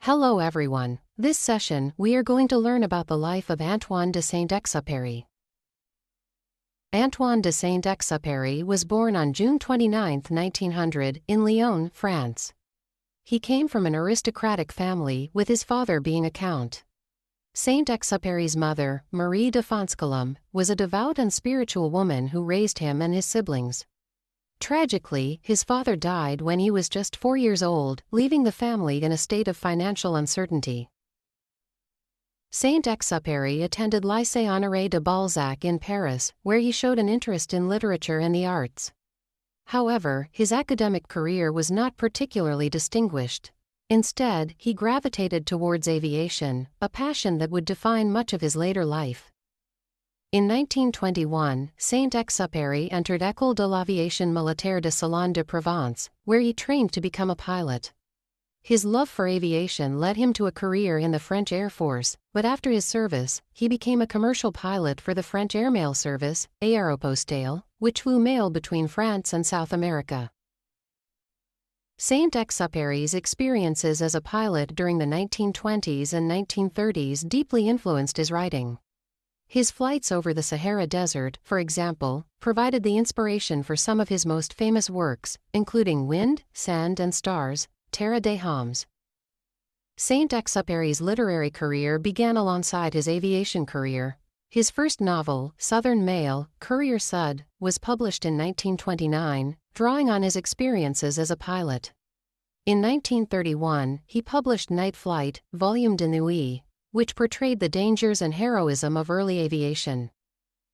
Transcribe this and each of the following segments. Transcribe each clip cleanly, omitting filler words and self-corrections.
Hello everyone. This session, we are going to learn about the life of Antoine de Saint-Exupéry. Antoine de Saint-Exupéry was born on June 29, 1900, in Lyon, France. He came from an aristocratic family, with his father being a count. Saint-Exupéry's mother, Marie de Fonscolum, was a devout and spiritual woman who raised him and his siblings. Tragically, his father died when he was just 4 years old, leaving the family in a state of financial uncertainty. Saint-Exupéry attended Lycée Honoré de Balzac in Paris, where he showed an interest in literature and the arts. However, his academic career was not particularly distinguished. Instead, he gravitated towards aviation, a passion that would define much of his later life. In 1921, Saint-Exupéry entered École de l'Aviation Militaire de Salon de Provence, where he trained to become a pilot. His love for aviation led him to a career in the French Air Force, but after his service, he became a commercial pilot for the French airmail service, Aéropostale, which flew mail between France and South America. Saint-Exupéry's experiences as a pilot during the 1920s and 1930s deeply influenced his writing. His flights over the Sahara Desert, for example, provided the inspiration for some of his most famous works, including Wind, Sand and Stars, Terre des Hommes. Saint-Exupéry's literary career began alongside his aviation career. His first novel, Southern Mail, Courier Sud, was published in 1929, drawing on his experiences as a pilot. In 1931, he published Night Flight, Volume de Nuit, which portrayed the dangers and heroism of early aviation.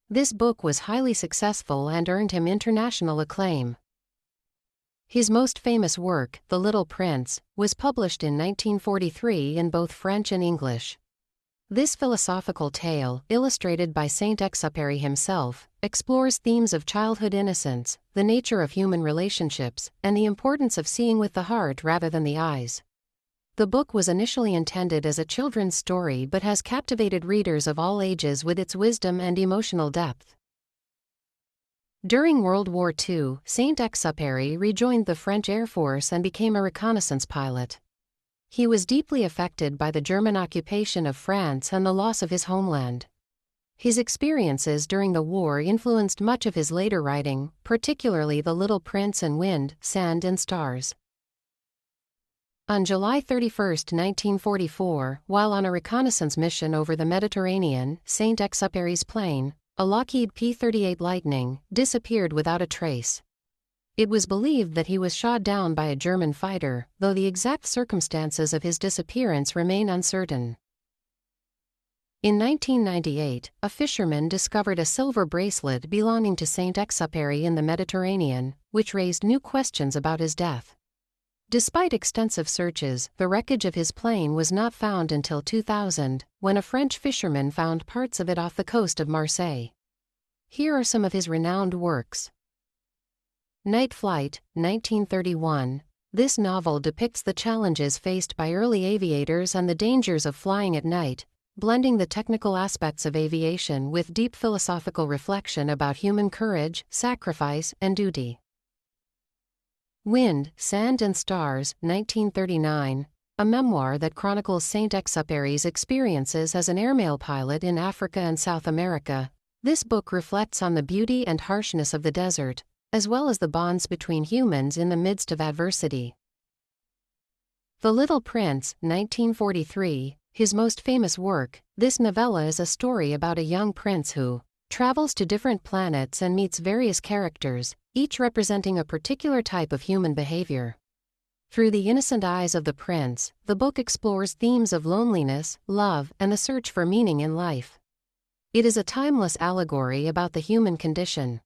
This book was highly successful and earned him international acclaim. His most famous work, The Little Prince, was published in 1943 in both French and English. This philosophical tale, illustrated by Saint-Exupéry himself, explores themes of childhood innocence, the nature of human relationships, and the importance of seeing with the heart rather than the eyes. The book was initially intended as a children's story but has captivated readers of all ages with its wisdom and emotional depth. During World War II, Saint-Exupéry rejoined the French Air Force and became a reconnaissance pilot. He was deeply affected by the German occupation of France and the loss of his homeland. His experiences during the war influenced much of his later writing, particularly The Little Prince and Wind, Sand and Stars. On July 31, 1944, while on a reconnaissance mission over the Mediterranean, Saint-Exupéry's plane, a Lockheed P-38 Lightning, disappeared without a trace. It was believed that he was shot down by a German fighter, though the exact circumstances of his disappearance remain uncertain. In 1998, a fisherman discovered a silver bracelet belonging to Saint-Exupéry in the Mediterranean, which raised new questions about his death. Despite extensive searches, the wreckage of his plane was not found until 2000, when a French fisherman found parts of it off the coast of Marseille. Here are some of his renowned works. Night Flight, 1931. This novel depicts the challenges faced by early aviators and the dangers of flying at night, blending the technical aspects of aviation with deep philosophical reflection about human courage, sacrifice, and duty. Wind, Sand and Stars, 1939, a memoir that chronicles Saint-Exupéry's experiences as an airmail pilot in Africa and South America. This book reflects on the beauty and harshness of the desert, as well as the bonds between humans in the midst of adversity. The Little Prince, 1943, his most famous work. This novella is a story about a young prince who travels to different planets and meets various characters, each representing a particular type of human behavior. Through the innocent eyes of the prince, the book explores themes of loneliness, love, and the search for meaning in life. It is a timeless allegory about the human condition.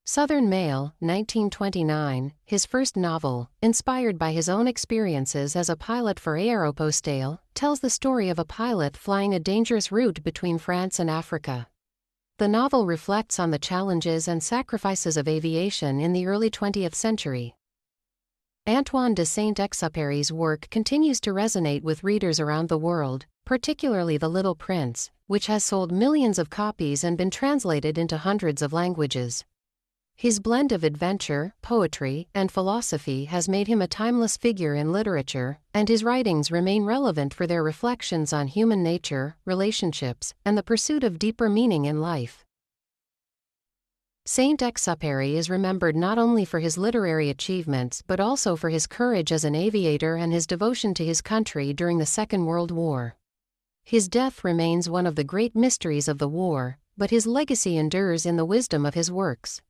Southern Mail, 1929, his first novel, inspired by his own experiences as a pilot for Aéropostale, tells the story of a pilot flying a dangerous route between France and Africa. The novel reflects on the challenges and sacrifices of aviation in the early 20th century. Antoine de Saint-Exupéry's work continues to resonate with readers around the world, particularly The Little Prince, which has sold millions of copies and been translated into hundreds of languages. His blend of adventure, poetry, and philosophy has made him a timeless figure in literature, and his writings remain relevant for their reflections on human nature, relationships, and the pursuit of deeper meaning in life. Saint-Exupéry is remembered not only for his literary achievements but also for his courage as an aviator and his devotion to his country during the Second World War. His death remains one of the great mysteries of the war, but his legacy endures in the wisdom of his works.